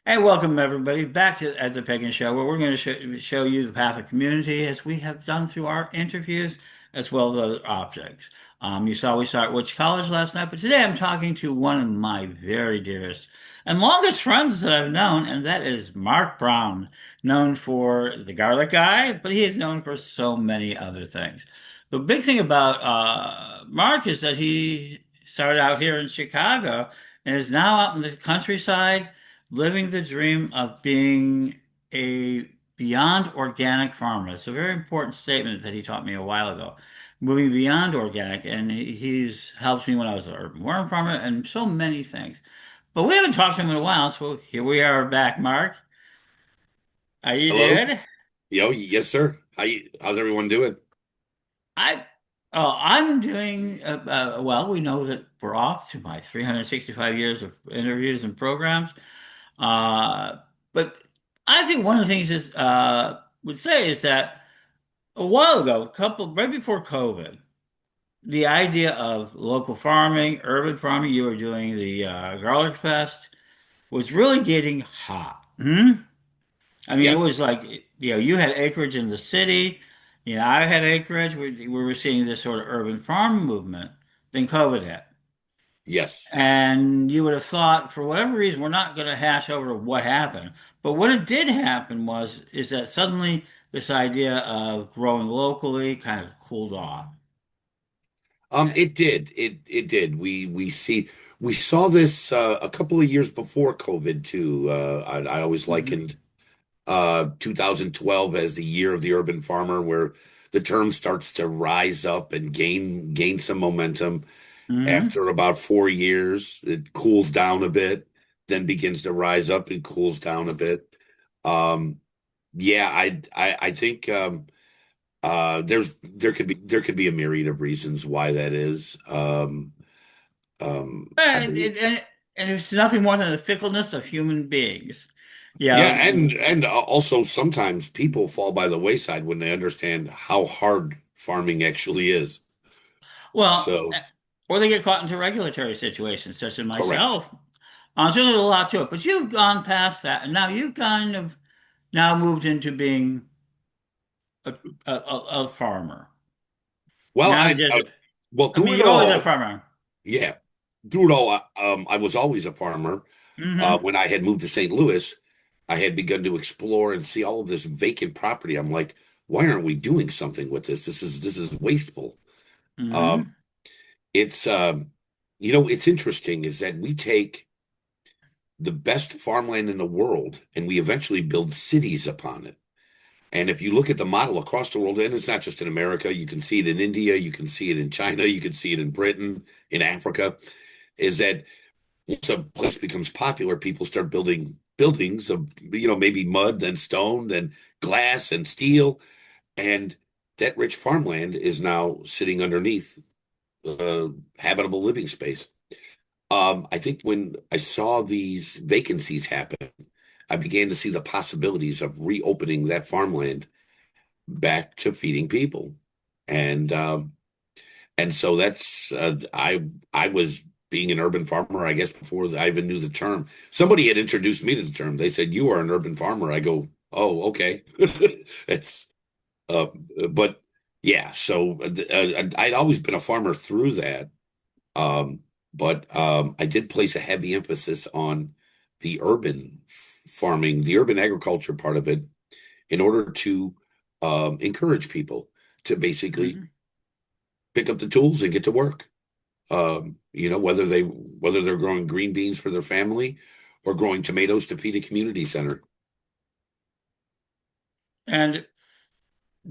Hey, welcome everybody back to at the Pagan Show, where we're going to show you the path of community as we have done through our interviews as well as other objects. You saw we saw at Which College last night, but today I'm talking to one of my very dearest and longest friends that I've known, and that is Mark Brown, known for the Garlic Guy, but he is known for so many other things. The big thing about Mark is that he started out here in Chicago and is now out in the countryside living the dream of being a beyond organic farmer. It's a very important statement that he taught me a while ago. Moving beyond organic, and he's helped me when I was an urban worm farmer and so many things. But we haven't talked to him in a while, so here we are back, Mark. How you Hello? doing? Yo, yes, sir. How's everyone doing? I I'm doing well. We know that we're off to my 365 years of interviews and programs. Uh, but I think one of the things is would say is that a while ago, a couple right before COVID, the idea of local farming, urban farming, you were doing the Garlic Fest, was really getting hot. Hmm? I mean, it Yep. was like you had acreage in the city, I had acreage. We were seeing this sort of urban farm movement. Then COVID hit. Yes. And you would have thought, for whatever reason, we're not going to hash over what happened. But what it did happen is that suddenly this idea of growing locally kind of cooled off. It did. It did. We saw this a couple of years before COVID too. I always Hmm. likened 2012 as the year of the urban farmer, where the term starts to rise up and gain some momentum. Hmm. After about 4 years, it cools down a bit, then begins to rise up and cools down a bit. Um, yeah, I think. There could be a myriad of reasons why that is. I And, believe, and it's nothing more than the fickleness of human beings. Yeah. yeah, and also sometimes people fall by the wayside when they understand how hard farming actually is. Well, So or they get caught into regulatory situations, such as correct. myself. So there's a lot to it. But you've gone past that, and now you've kind of now moved into being a, a farmer. Well, Not just, well I through mean, it you're always a all, farmer. yeah, through it all, I was always a farmer. Hmm. When I had moved to St. Louis, I had begun to explore and see all of this vacant property. I'm like, why aren't we doing something with this? This is wasteful. Um, Hmm. it's it's interesting is that we take the best farmland in the world and we eventually build cities upon it. And if you look at the model across the world, and it's not just in America, you can see it in India, you can see it in China, you can see it in Britain, in Africa, is that once a place becomes popular, people start building buildings of, maybe mud, then stone, then glass and steel. And that rich farmland is now sitting underneath habitable living space. I think when I saw these vacancies happen, I began to see the possibilities of reopening that farmland back to feeding people. And so that's I was being an urban farmer, I guess, before I even knew the term. Somebody had introduced me to the term. They said, "You are an urban farmer." I go, "Oh, okay." It's uh, but yeah. So I'd always been a farmer through that. Um, but I did place a heavy emphasis on the urban farming, the urban agriculture part of it, in order to encourage people to basically Hmm. pick up the tools and get to work. Whether they're growing green beans for their family or growing tomatoes to feed a community center. And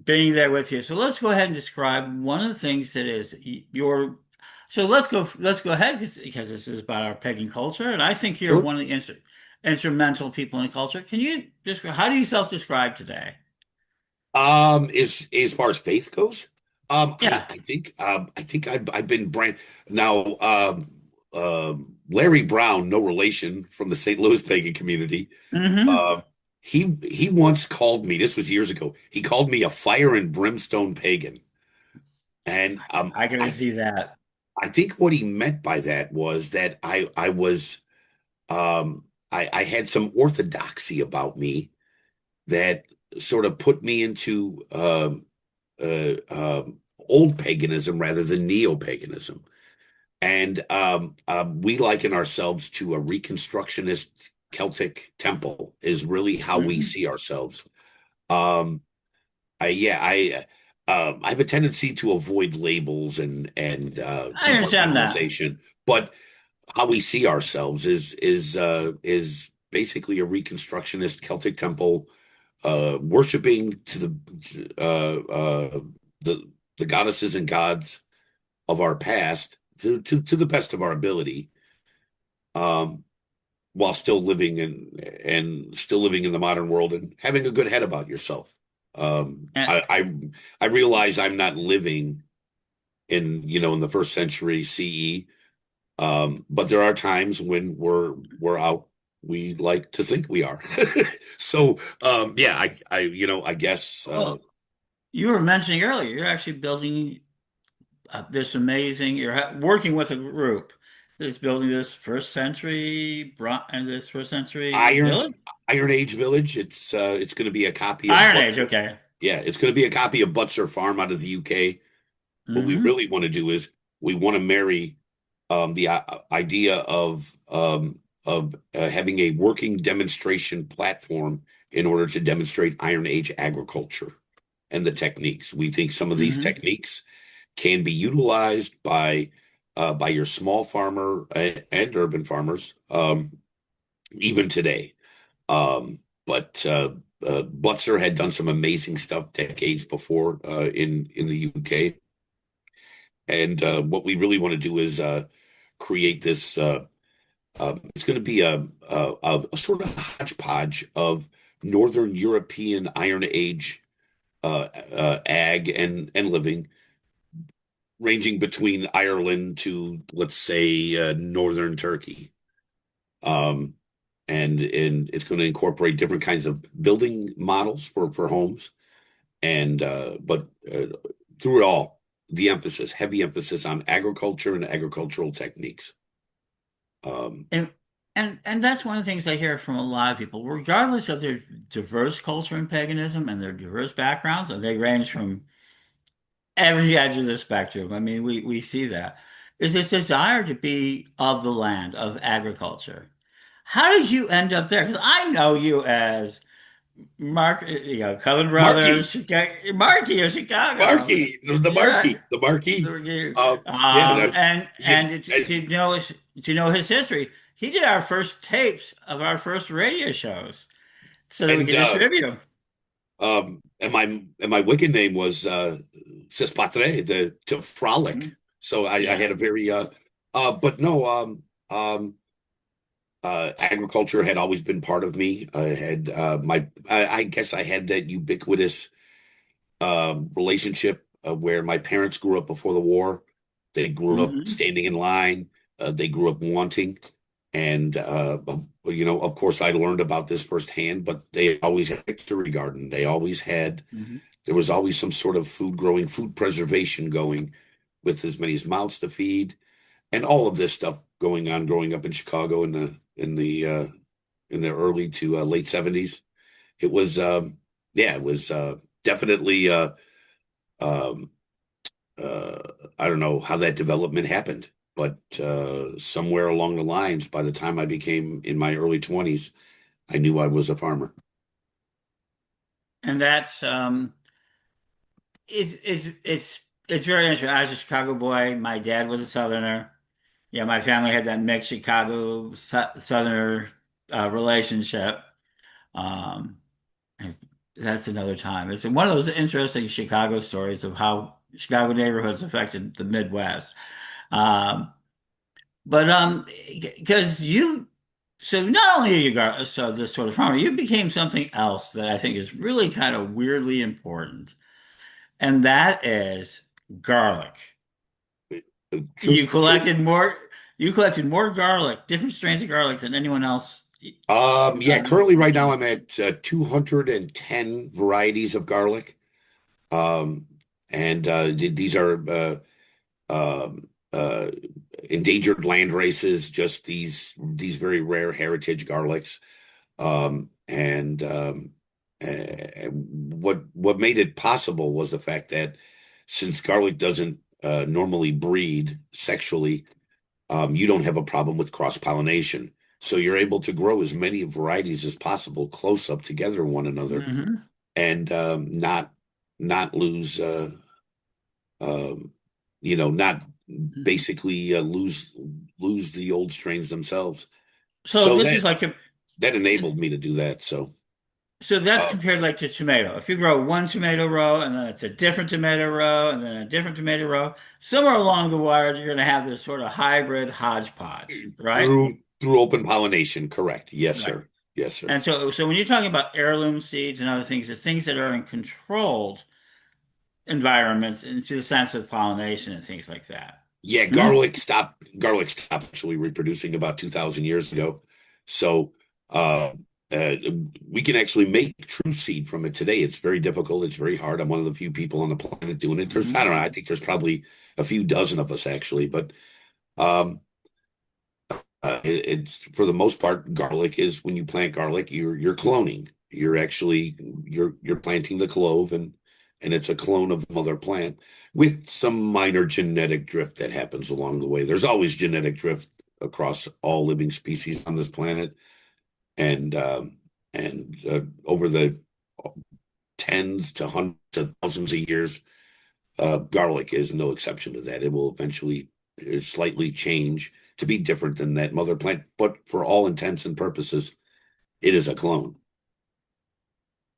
being there with you. So let's go ahead and describe one of the things that is your. So let's go ahead because this is about our pagan culture, and I think you're Sure. one of the instrumental people in culture. Can you just how do you self-describe today? As far as faith goes, Yeah. I think I've been brand now. Larry Brown, no relation from the St. Louis pagan community. Hmm. Uh, he once called me. This was years ago. He called me a fire and brimstone pagan, and I can I see that. I think what he meant by that was that um I had some orthodoxy about me that sort of put me into old paganism rather than neo-paganism. And we liken ourselves to a Reconstructionist Celtic temple is really how we Hmm. see ourselves. Um, I have a tendency to avoid labels and I understand that. compartmentalization, but how we see ourselves is basically a Reconstructionist Celtic temple, worshiping to the the goddesses and gods of our past to the best of our ability, um, while still living and still living in the modern world and having a good head about yourself. Um, And, I, I I realize I'm not living in the first century CE, but there are times when we're out. We like to think we are. So yeah, I guess well, you were mentioning earlier, you're actually building this amazing, working with a group that's building this this first century Iron village. Iron Age Village. It's going to be a copy of Iron Age, Butler. okay. Yeah, it's going to be a copy of Butser Farm out of the UK. What we Hmm. really want to do is we want to marry the idea of having a working demonstration platform in order to demonstrate Iron Age agriculture and the techniques. We think some of these Hmm. techniques can be utilized by your small farmer and urban farmers, even today. But Butzer had done some amazing stuff decades before in the UK, and what we really want to do is create this. It's going to be a sort of hodgepodge of Northern European Iron Age ag and living, ranging between Ireland to, let's say, northern Turkey. Um, and it's going to incorporate different kinds of building models for homes, and but through it all, the emphasis, heavy emphasis on agriculture and agricultural techniques. Um, And and that's one of the things I hear from a lot of people, regardless of their diverse culture and paganism and their diverse backgrounds, and they range from every edge of the spectrum. I mean, we see that. Is this desire to be of the land, of agriculture. How did you end up there? Because I know you as Mark, Coven Brothers, Marquee, Marky of Chicago. the You're right. Marquee, the Marquee. Yeah, you, And to know his history, he did our first tapes of our first radio shows so that we and could distribute them. and my Wiccan name was Cispatre, the to frolic. Mhm. So I Yeah. had a very but no agriculture had always been part of me. I had I guess I had that ubiquitous relationship where my parents grew up before the war. They grew up Hmm. standing in line. They grew up wanting. And, of course, I learned about this firsthand, but they always had a victory garden. Hmm. There was always some sort of food growing, food preservation going with as many mouths to feed and all of this stuff going on growing up in Chicago in the early to late 70s. It was, yeah, it was definitely um, uh, I don't know how that development happened, but somewhere along the lines, by the time I became in my early 20s, I knew I was a farmer. And that's it's very interesting. I was a Chicago boy. My dad was a Southerner. Yeah, my family had that mixed Chicago Southerner relationship. Um, and that's another time. It's one of those interesting Chicago stories of how Chicago neighborhoods affected the Midwest. Um, but because you, so not only are you got so this sort of farmer, you became something else that I think is really kind of weirdly important, and that is garlic. You Truth. collected more. You collected more garlic, different strains of garlic than anyone else. Yeah, currently right now I'm at 210 varieties of garlic. Um, and these are uh, endangered land races, just these very rare heritage garlics. What made it possible was the fact that since garlic doesn't normally breed sexually, you don't have a problem with cross pollination. So you're able to grow as many varieties as possible close up together one another, Hmm. and not lose um, not basically lose the old strains themselves. So So this is like a that enabled me to do that. So so that's uh, compared like to tomato. If you grow one tomato row and then it's a different tomato row and then a different tomato row, somewhere along the wires you're going to have this sort of hybrid hodgepodge, right? through open pollination, correct? Yes, Right. sir. Yes, sir. And so when you're talking about heirloom seeds and other things, it's things that are in controlled environments into the sense of pollination and things like that. Yeah, Hmm. garlic stopped actually reproducing about 2,000 years ago. So uh, uh, we can actually make true seed from it today. It's very difficult. It's very hard. I'm one of the few people on the planet doing it. I Hmm. don't know. I think there's probably a few dozen of us actually, but um, it's for the most part, garlic is when you plant garlic, you're cloning. You're actually you're planting the clove, and it's a clone of the mother plant with some minor genetic drift that happens along the way. There's always genetic drift across all living species on this planet, and over the tens to hundreds of thousands of years, garlic is no exception to that. It will eventually slightly change to be different than that mother plant, but for all intents and purposes, it is a clone.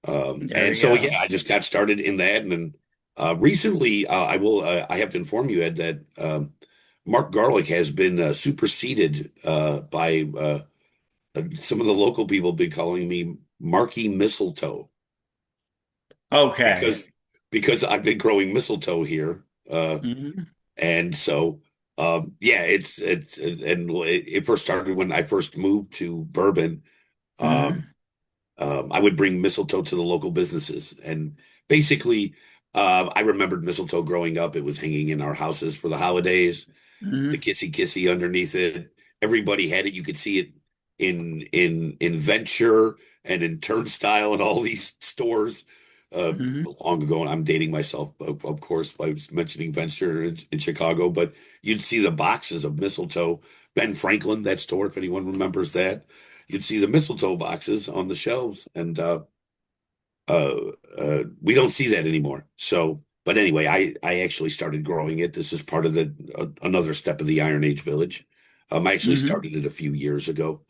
There And you so, go. yeah, I just got started in that, and then recently, I have to inform you, Ed, that Mark Garlic has been superseded by some of the local people. Have been calling me Marky Mistletoe Okay. because I've been growing mistletoe here. Hmm. And so, yeah, and it first started when I first moved to Bourbon. Um, Hmm. I would bring mistletoe to the local businesses, and basically, I remembered mistletoe growing up. It was hanging in our houses for the holidays, the Hmm. kissy kissy underneath it. Everybody had it. You could see it in Venture and in Turnstile and all these stores uh, Hmm. long ago. And I'm dating myself, of course, by mentioning Venture in Chicago. But you'd see the boxes of mistletoe. Ben Franklin, that store, if anyone remembers that, you'd see the mistletoe boxes on the shelves, and we don't see that anymore. So, but anyway, I actually started growing it. This is part of the another step of the Iron Age village. I actually Hmm. started it a few years ago,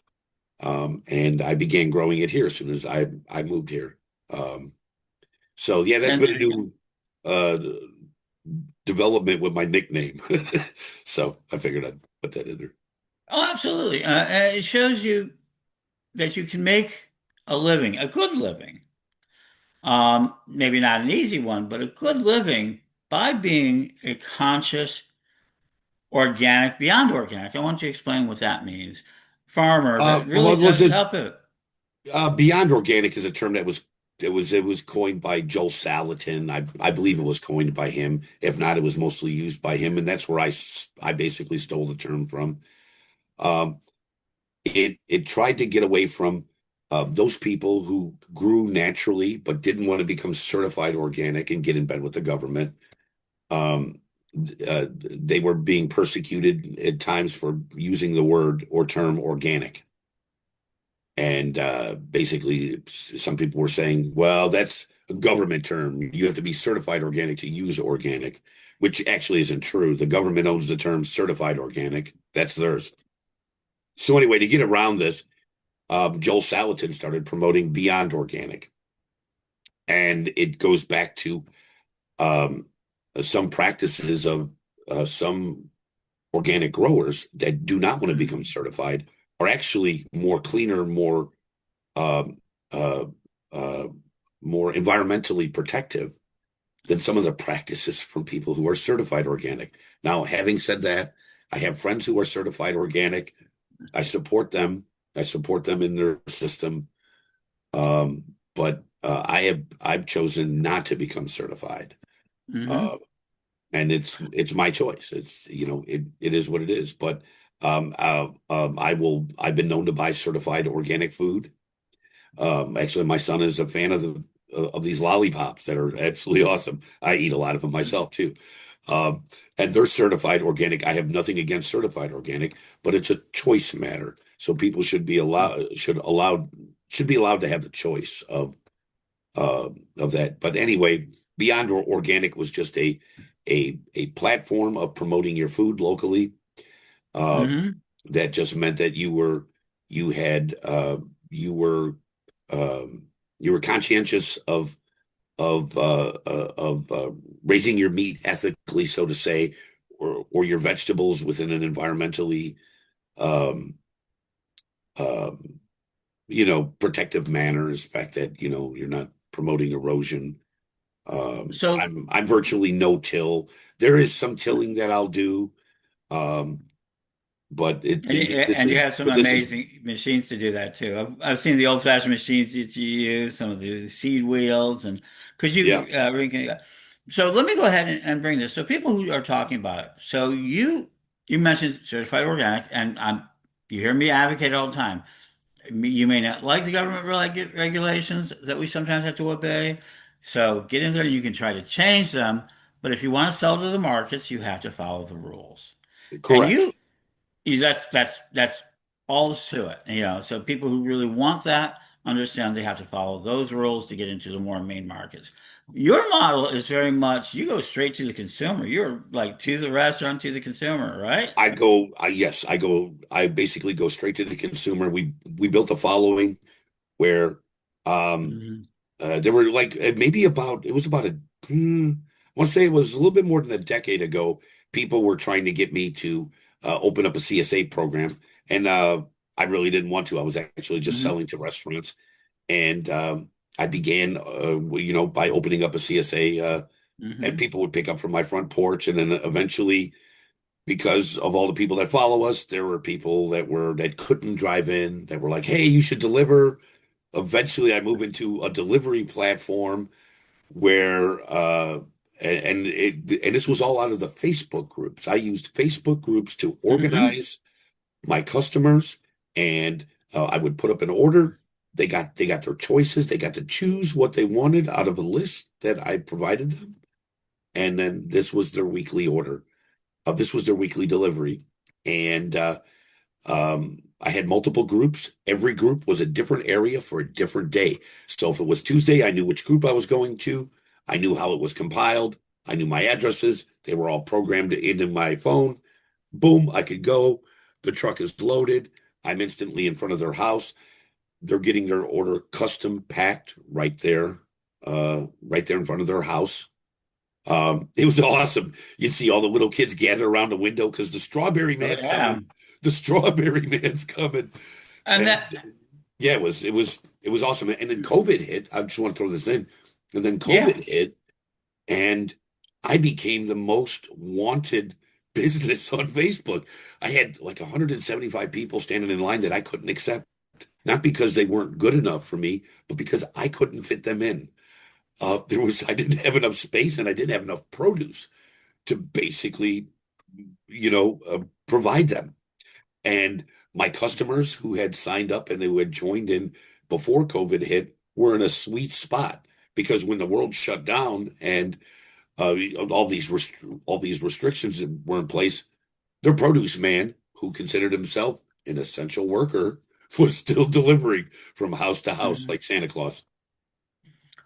and I began growing it here as soon as I moved here. Um, so yeah, that's And been a new uh, development with my nickname. So I figured I'd put that in there. oh, absolutely. It shows you that you can make a living, a good living. Maybe not an easy one, but a good living by being a conscious, organic, beyond organic. I want you to explain what that means. Farmer that really Well, was does it help it. beyond organic is a term that was coined by Joel Salatin. I believe it was coined by him. If not, it was mostly used by him, and that's where I basically stole the term from. Um, it tried to get away from those people who grew naturally but didn't want to become certified organic and get in bed with the government. Um, they were being persecuted at times for using the word or term organic. And basically, some people were saying, well, that's a government term. You have to be certified organic to use organic, which actually isn't true. The government owns the term certified organic. That's theirs. So, anyway, to get around this, Joel Salatin started promoting Beyond Organic. And it goes back to um, some practices of some organic growers that do not want to become Mhm. certified are actually more cleaner, um, uh, uh, more environmentally protective than some of the practices from people who are certified organic. Now, having said that, I have friends who are certified organic. I support them. I support them in their system. But I've chosen not to become certified. Mhm. Uh, and it's my choice. It's it is what it is. But I've been known to buy certified organic food. Actually, my son is a fan of these lollipops that are absolutely awesome. I eat a lot of them myself too. Um, and they're certified organic. I have nothing against certified organic, but it's a choice matter. So people should be allowed to have the choice uh, of that. But anyway, Beyond Organic was just a platform of promoting your food locally. Um, Hmm. that just meant that you had you were you were conscientious of raising your meat ethically, so to say, or your vegetables within an environmentally um, um, protective manner. Is the fact that you're not promoting erosion. So, I'm virtually no till. There is some tilling that I'll do, um, but and you have some this is amazing machines to do that too. I've seen the old-fashioned machines that you use, some of the seed wheels, and could yeah, you so let me go ahead and bring this. So people who are talking about it. So you mentioned certified organic, and you hear me advocate all the time. You may not like the government regulations that we sometimes have to obey. So get in there and you can try to change them. But if you want to sell to the markets, you have to follow the rules. And correct. that's all to it. So people who really want that understand they have to follow those rules to get into the more main markets. Your model is very much you go straight to the consumer. You're like to the restaurant, to the consumer, right? Yes, I basically go straight to the consumer. We built a following where um, Hmm. there were like maybe it was about I want to say it was a little bit more than a decade ago. People were trying to get me to open up a CSA program, and I really didn't want to. I was actually just Hmm. selling to restaurants, and I began, by opening up a CSA, and Hmm. people would pick up from my front porch, and then eventually, because of all the people that follow us, there were people that couldn't drive in that were like, "Hey, you should deliver." Eventually, I moved into a delivery platform where and this was all out of the Facebook groups. I used Facebook groups to Hmm. organize my customers, and I would put up an order. They got their choices. They got to choose what they wanted out of a list that I provided them, and then this was their weekly order. This was their weekly delivery, and I had multiple groups. Every group was a different area for a different day. So if it was Tuesday, I knew which group I was going to. I knew how it was compiled. I knew my addresses. They were all programmed into my phone. Boom, I could go. The truck is loaded. I'm instantly in front of their house. They're getting their order custom packed right there in front of their house. It was awesome. You'd see all the little kids gather around the window because Oh yeah. the strawberry man's coming. And And that yeah, it was awesome. And then COVID hit. I just want to throw this in. And then yeah. COVID hit, and I became the most wanted business on Facebook. I had like 175 people standing in line that I couldn't accept, not because they weren't good enough for me, but because I couldn't fit them in. I didn't have enough space and I didn't have enough produce to basically, provide them. And my customers who had signed up and who had joined in before COVID hit were in a sweet spot because when the world shut down and uh, all these restrictions were in place, their produce man, who considered himself an essential worker, was still delivering from house to house Mhm. like Santa Claus.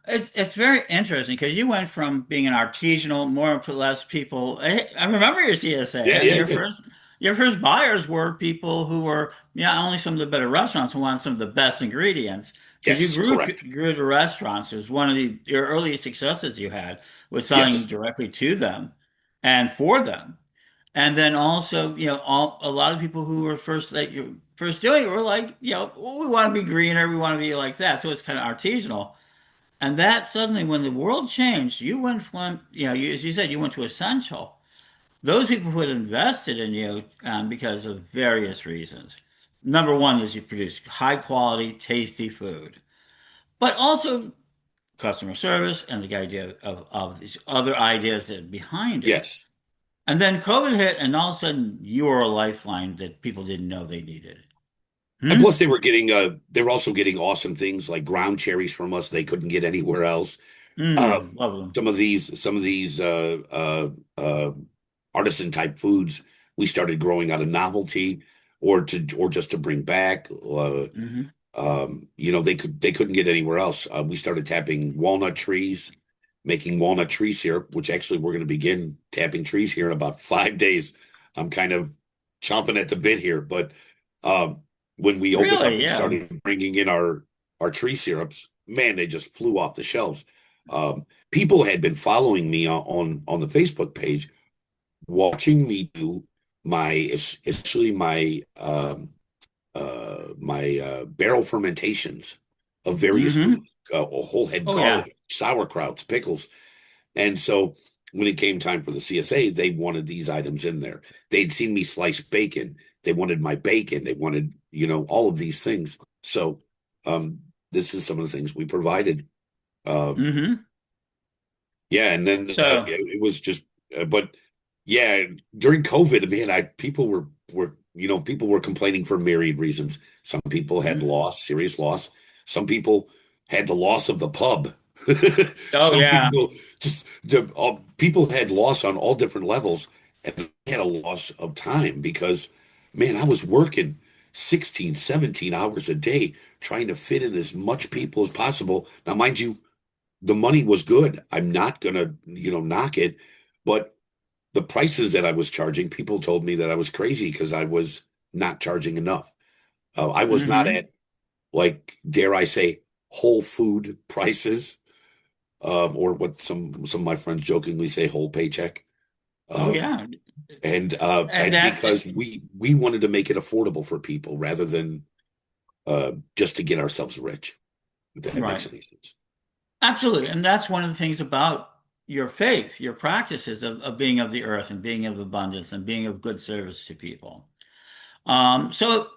It's very interesting because you went from being an artisanal, more or less people. I remember your CSA, Yeah, and yeah, yeah. your first buyers were people who were yeah only some of the better restaurants who wanted some of the best ingredients because you Yes, correct. grew the restaurants. It was one of your early successes you had was selling Yes, directly to them and for them. And then also, a lot of people who were first doing it were like, well, we want to be greener, we want to be like that. So it's kind of artisanal. And that suddenly, when the world changed, you went from, as you said, you went to essential. Those people who had invested in you because of various reasons. Number one is you produce high quality, tasty food, but also customer service and the idea of these other ideas that are behind it. Yes. And then COVID hit, and all of a sudden you were a lifeline that people didn't know they needed. And Hmm? plus they were also getting awesome things like ground cherries from us they couldn't get anywhere else. Love them. Some of these artisan type foods we started growing out of novelty or just to bring back. Hmm. They couldn't get anywhere else. We started tapping walnut trees, making walnut tree syrup, which actually we're going to begin tapping trees here in about 5 days. I'm kind of chomping at the bit here, but um, when we opened up Really? and Yeah. started bringing in our tree syrups, man, they just flew off the shelves. People had been following me on the Facebook page, watching me do especially my barrel fermentations of various Hmm. foods, a whole head Oh yeah. garlic, sauerkrauts, pickles. And so when it came time for the CSA, they wanted these items in there. They'd seen me slice bacon. They wanted my bacon. They wanted, all of these things. So um, this is some of the things we provided. Um, Hmm. yeah, and then So, it was just, but yeah, during COVID, man, people were complaining for myriad reasons. Some people had mhm. serious loss. Some people had the loss of the pub. Oh Some yeah. people people had loss on all different levels, and I had a loss of time because, man, I was working 16, 17 hours a day trying to fit in as much people as possible. Now, mind you, the money was good. I'm not gonna, knock it, but the prices that I was charging, people told me that I was crazy because I was not charging enough. I was not Hmm. at, like, dare I say, whole food prices, or what some of my friends jokingly say, whole paycheck. Oh Um, yeah. And and that's because we wanted to make it affordable for people rather than just to get ourselves rich, if that right. makes any sense. Absolutely. And that's one of the things about your faith, your practices of being of the earth and being of abundance and being of good service to people. So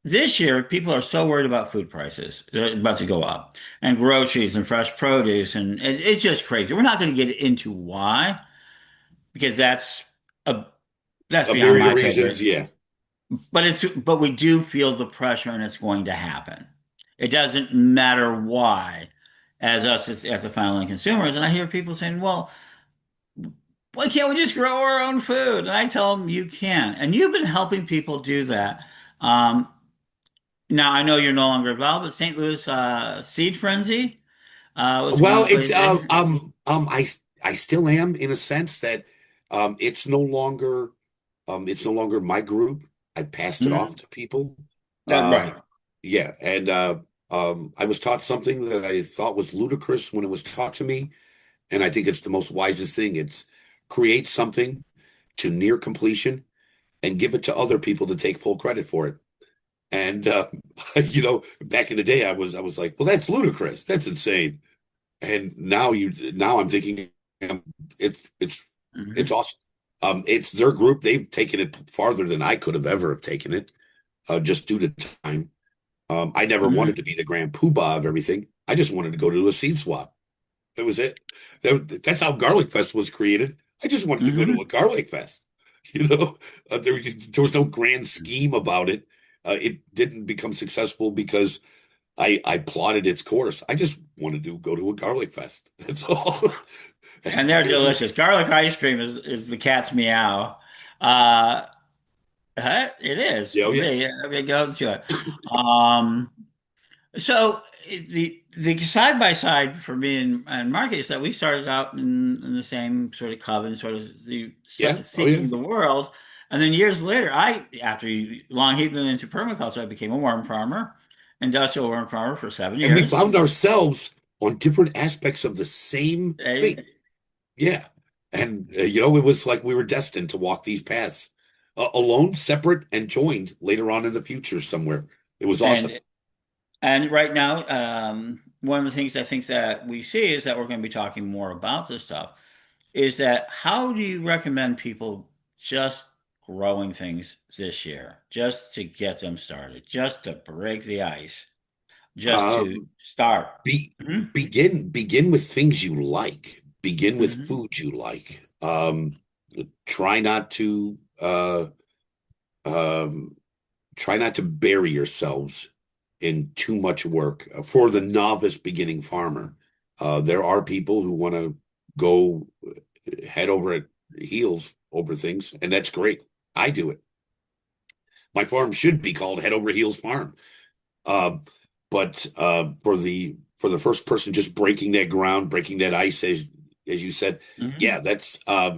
this year, people are so worried about food prices. They're about to go up, and groceries and fresh produce, and it's just crazy. We're not going to get into why, because a that's A beyond myriad my of pay reasons, grade. yeah. But we do feel the pressure, and it's going to happen. It doesn't matter why, as us as the final end consumers. And I hear people saying, "Well, why can't we just grow our own food?" And I tell them, "You can," and you've been helping people do that. Um, Now I know you're no longer involved, but St. Louis Seed Frenzy was one Well, of the it's places. I still am in a sense that it's no longer my group. I passed it off Mhm. to people. Right. Yeah, and I was taught something that I thought was ludicrous when it was taught to me, and I think it's the most wisest thing. It's create something to near completion and give it to other people to take full credit for it. And back in the day, I was like, well, that's ludicrous. That's insane. And now I'm thinking, it's it's it's Hmm. awesome. It's their group. They've taken it farther than I could have ever have taken it, just due to time. I never wanted Hmm. to be the grand poobah of everything. I just wanted to go to a seed swap. That was it. That's how Garlic Fest was created. I just wanted to go to Hmm. a Garlic Fest. You know, there was no grand scheme about it. It didn't become successful because I plotted its course. I just wanted to go to a Garlic Fest. That's all. And And they're it was, delicious. Garlic ice cream is the cat's meow. Uh, it is yeah, oh for yeah, me. I mean, go to it. Um, So the side by side for me and Mark is that we started out in the same sort of coven, sort of yeah, oh yeah. seeking the world, and then years later, after long heaping into permaculture, I became a worm farmer, industrial worm farmer for seven And we years. found ourselves on different aspects of the same And, thing. Yeah. And, it was like we were destined to walk these paths alone, separate, and joined later on in the future somewhere. It was awesome. and and right now, one of the things I think that we see is that we're going to be talking more about this stuff. Is that how do you recommend people just growing things this year, just to get them started, just to break the ice? just to Um, start? be Hmm. begin with things you like. Begin with Hmm. foods you like. Try not to um, try not to bury yourselves in too much work. For the novice beginning farmer, there are people who want to go head over heels over things, and that's great. I do it. My farm should be called Head Over Heels Farm. Um, but for the first person just breaking that ground, breaking that ice, as you said, Hmm. yeah, that's uh,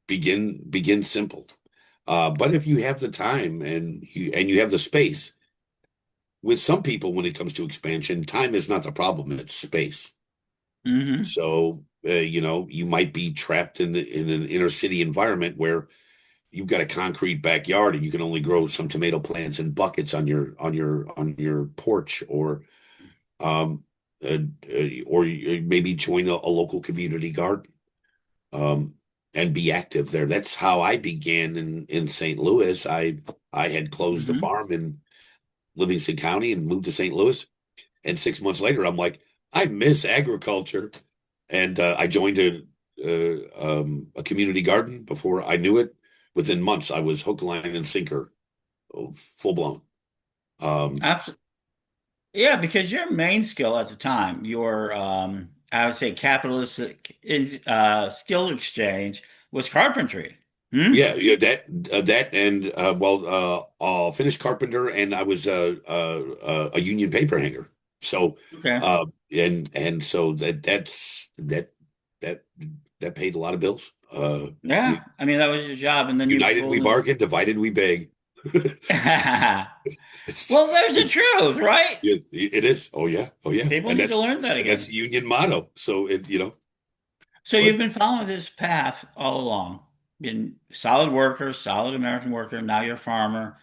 begin simple. But if you have the time and you have the space, with some people when it comes to expansion, time is not the problem; it's space. Hmm. So you might be trapped in an inner city environment where you've got a concrete backyard and you can only grow some tomato plants in buckets on your porch, um uh, or maybe join a local community garden, um and be active there. That's how I began in St. Louis. I had closed a Hmm. farm in Livingston County and moved to St. Louis, and 6 months later I'm like, I miss agriculture, and I joined a community garden. Before I knew it, within months I was hook, line, and sinker, full blown. Um, Absolutely. Yeah, because your main skill at the time, your I would say capitalistic skill exchange was carpentry. Hmm? yeah, yeah, that and finished carpenter, and I was a union paper hanger. So, Okay. and so that that paid a lot of bills. Yeah. I mean, that was your job, and then you United we pulled in. bargain, divided we beg. It's Well, there's the truth, right? it is. Oh yeah, oh yeah, People and need to that's learn that and that's again. the union motto. So So but you've been following this path all along. Been solid worker, solid American worker. Now you're a farmer,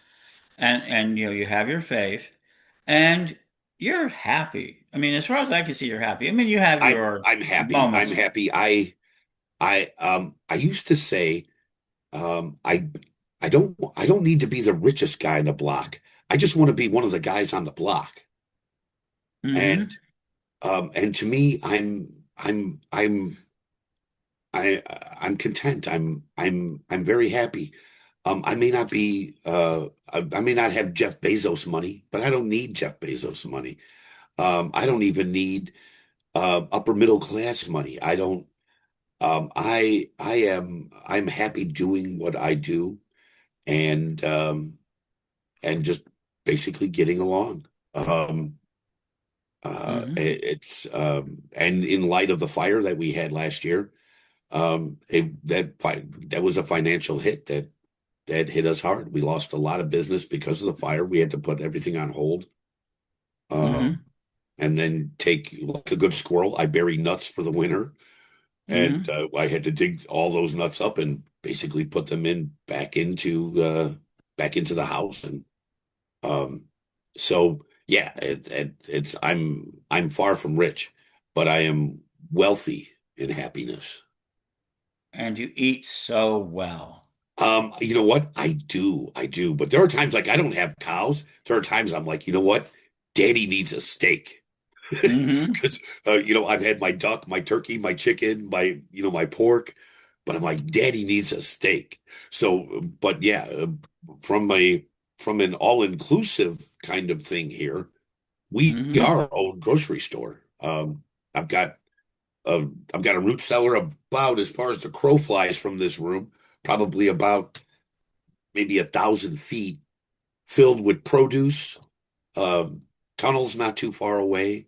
and you have your faith, and you're happy. I mean, as far as I can see, you're happy. I mean, you have your I'm happy. I'm moments. happy. I used to say, I don't need to be the richest guy in the block. I just want to be one of the guys on the block. And Hmm. and to me, I I'm content. I'm very happy. I may not be I may not have Jeff Bezos money, but I don't need Jeff Bezos money. I don't even need upper middle class money. I don't I'm happy doing what I do, and just basically getting along. Hmm. And in light of the fire that we had last year, that was a financial hit that hit us hard. We lost a lot of business because of the fire. We had to put everything on hold. Um, Hmm. and then take, like a good squirrel, I bury nuts for the winter, and Hmm. I had to dig all those nuts up and basically put them in back into the house. And um, so yeah, it's I'm far from rich, but I am wealthy in happiness. And you eat so well. You know what? I do. But there are times like I don't have cows. There are times I'm like, you know what? Daddy needs a steak. Hmm. Because I've had my duck, my turkey, my chicken, my pork, but I'm like, Daddy needs a steak. So, but yeah, from a from an all-inclusive kind of thing here, we Hmm. are our own grocery store. I've got I've got a root cellar about as far as the crow flies from this room, probably about maybe 1,000 feet, filled with produce. Um, Tunnels not too far away.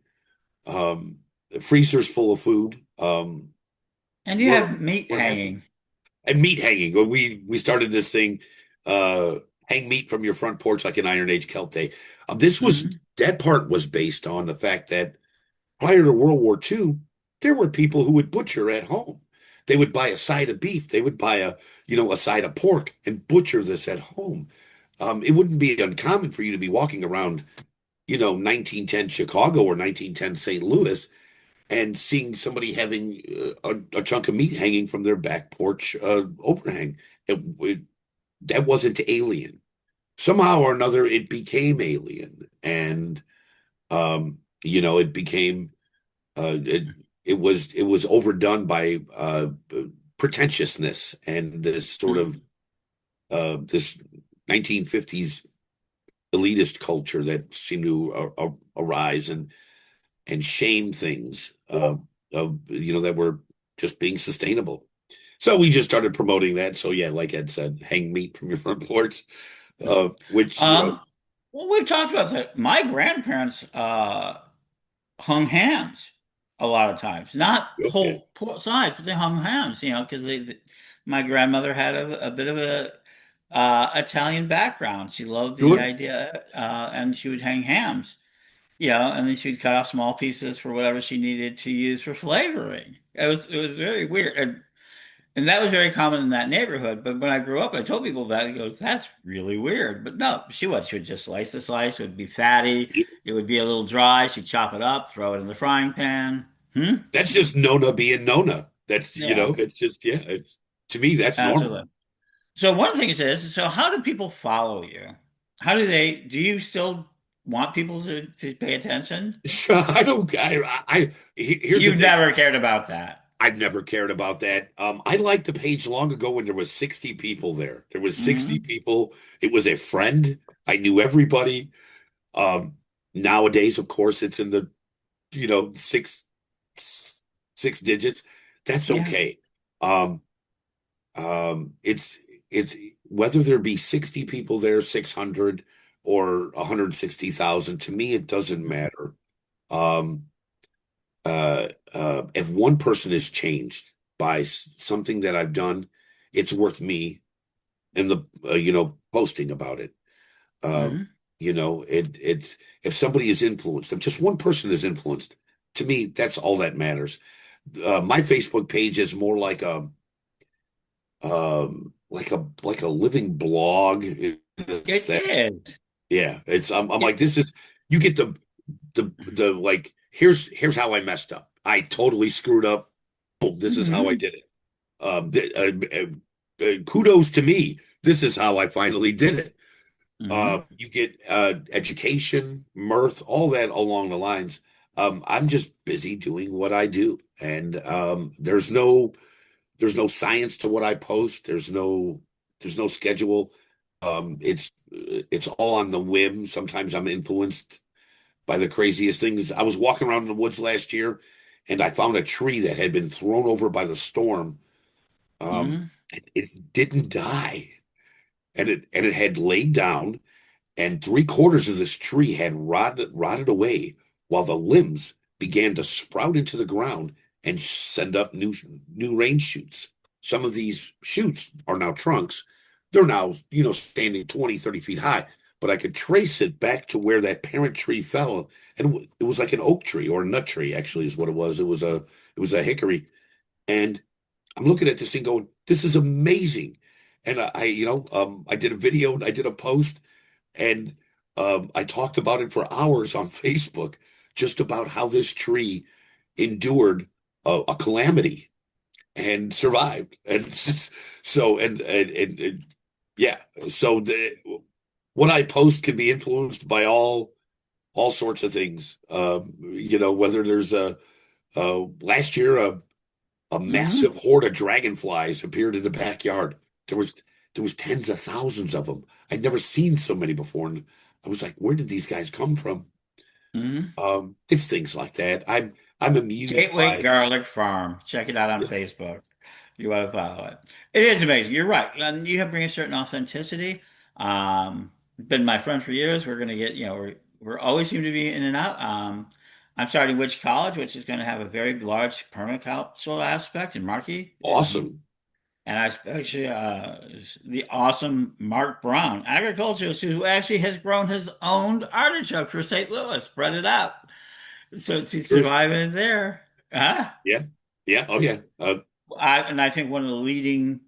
The freezer's full of food. And you We're have meat we're happy. hanging. And meat hanging. Well, we started this thing, uh, hang meat from your front porch like an Iron Age Celt day. Hmm. That part was based on the fact that prior to World War II, there were people who would butcher at home. They would buy a side of beef. They would buy a side of pork and butcher this at home. It wouldn't be uncommon for you to be walking around, 1910 Chicago or 1910 St. Louis, and seeing somebody having a chunk of meat hanging from their back porch overhang. That wasn't alien. Somehow or another, it became alien. and it became it was overdone by pretentiousness and this sort of this 1950s elitist culture that seemed to arise and shame things that were just being sustainable. So we just started promoting that. So yeah, like Ed said, hang meat from your front porch, which Um, well, we've talked about that. My grandparents hung hams a lot of times, not okay, whole sides, but they hung hams, because my grandmother had a bit of a Italian background. She loved the sure. idea, and she would hang hams, and then she would cut off small pieces for whatever she needed to use for flavoring. It was very weird, and that was very common in that neighborhood. But when I grew up, I told people that. He goes, "That's really weird." But no, she would just slice the slice. It would be fatty. It would be a little dry. She'd chop it up, throw it in the frying pan. Hmm? That's just Nona being Nona. That's Yeah, it's just yeah. It's to me that's normal. absolutely. So one of the things is, so how do people follow you? How do you still want people to pay attention? I don't. Here's the You've thing. never cared about that. I've never cared about that. I liked the page long ago when there was 60 people there. There was 60 Hmm. people. It was a friend. I knew everybody. Um, Nowadays, of course, it's in the six digits. That's Yeah. okay. Um, it's whether there be 60 people there, 600 or 160,000. To me, it doesn't matter. Um, if one person is changed by something that I've done, it's worth me and the posting about it. Um, Hmm. it's if somebody is influenced, if just one person is influenced, to me, that's all that matters. My Facebook page is more like a living blog. It's It that is. yeah. I'm Yeah. like this is you get the like here's how I messed up. I totally screwed up. Oh, this is how I Hmm. did it. Kudos to me. This is how I finally did it. Hmm. You get education, mirth, all that along the lines. I'm just busy doing what I do, and there's no science to what I post. There's no schedule. It's all on the whim. Sometimes I'm influenced by the craziest things. I was walking around in the woods last year, and I found a tree that had been thrown over by the storm. Hmm. It didn't die, and it had laid down, and three-quarters of this tree had rotted away, while the limbs began to sprout into the ground and send up new range shoots. Some of these shoots are now trunks. They're now, standing 20, 30 feet high. But I could trace it back to where that parent tree fell. And it was like an oak tree or a nut tree, actually, is what it was. It was a hickory. And I'm looking at this thing going, this is amazing. And I did a video and I did a post and I talked about it for hours on Facebook, just about how this tree endured a calamity and survived. And so, yeah, so what I post can be influenced by all sorts of things. Whether there's last year, a Hmm. massive horde of dragonflies appeared in the backyard. There was there was tens of thousands of them. I'd never seen so many before, and I was like, "Where did these guys come from?" Hmm. It's things like that. I'm amused Gateway by. Garlic Farm. Check it out on Facebook. You want to follow it. It is amazing. You're right. And you have bring a certain authenticity. Been my friend for years. We're gonna get, we're always seem to be in and out. I'm starting Witch College, which is going to have a very large permacultural aspect in Markey. Awesome. And I actually, the awesome Mark Brown, agriculturalist who actually has grown his own artichoke for St. Louis, spread it out. So to There's, survive in there, huh? yeah, yeah, oh yeah. And I think one of the leading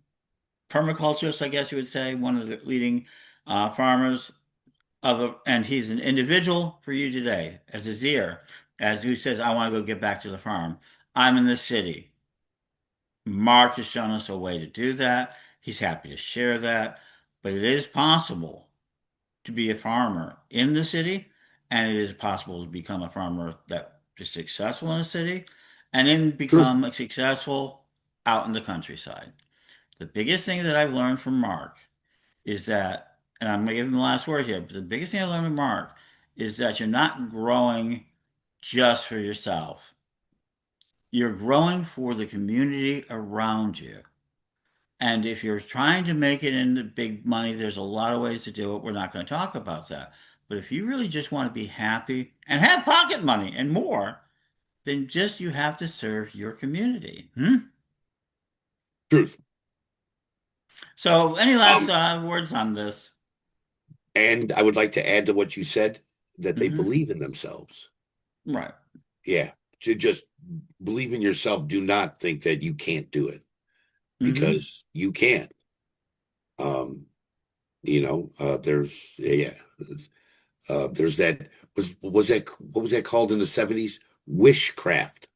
permaculturists, I guess you would say, one of the leading farmers and he's an individual for you today as a Zier, as who says, I want to go get back to the farm. I'm in the city. Mark has shown us a way to do that. He's happy to share that, but it is possible to be a farmer in the city and it is possible to become a farmer that is successful in a city and then Truth. become successful out in the countryside. The biggest thing that I've learned from Mark is that, and I'm going to give him the last word here, but the biggest thing I learned from Mark is that you're not growing just for yourself. You're growing for the community around you. And if you're trying to make it into big money, there's a lot of ways to do it. We're not going to talk about that. But if you really just want to be happy and have pocket money and more, then just you have to serve your community. Hmm? Truth. So, any last Um, words on this? and I would like to add to what you said that they Hmm. believe in themselves. Right. Yeah. To just believe in yourself. Do not think that you can't do it Hmm. because you can. Um, there's yeah, there's that was that what was that called in the 70s? Wishcraft.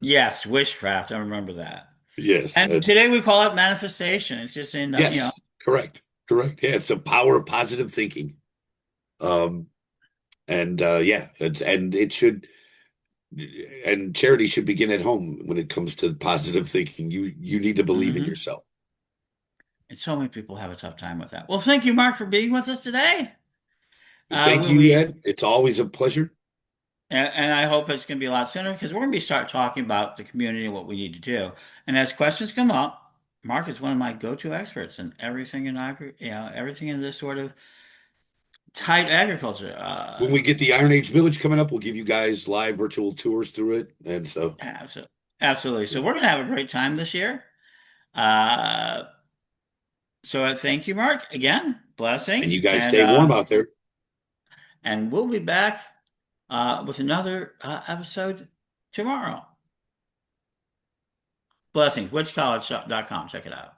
Yes, witchcraft. I remember that. Yes. And today we call it manifestation. It's just in, Yes. Correct. Correct. Yeah, it's the power of positive thinking. Um, and yeah, and it should and charity should begin at home when it comes to positive thinking. You need to believe in hmm. yourself. And so many people have a tough time with that. Well, thank you, Mark, for being with us today. Thank We'll you, be Ed. It's always a pleasure. And I hope it's going to be a lot sooner because we're going to be start talking about the community and what we need to do. And as questions come up, Mark is one of my go-to experts in everything in everything in this sort of tight agriculture. When we get the Iron Age Village coming up, we'll give you guys live virtual tours through it. And so, Absolutely, absolutely. So yeah. we're going to have a great time this year. Uh, so thank you, Mark, again. And Blessings, you guys stay warm out there. and we'll be back with another episode tomorrow. Blessings. Witchcollege.com. Check it out.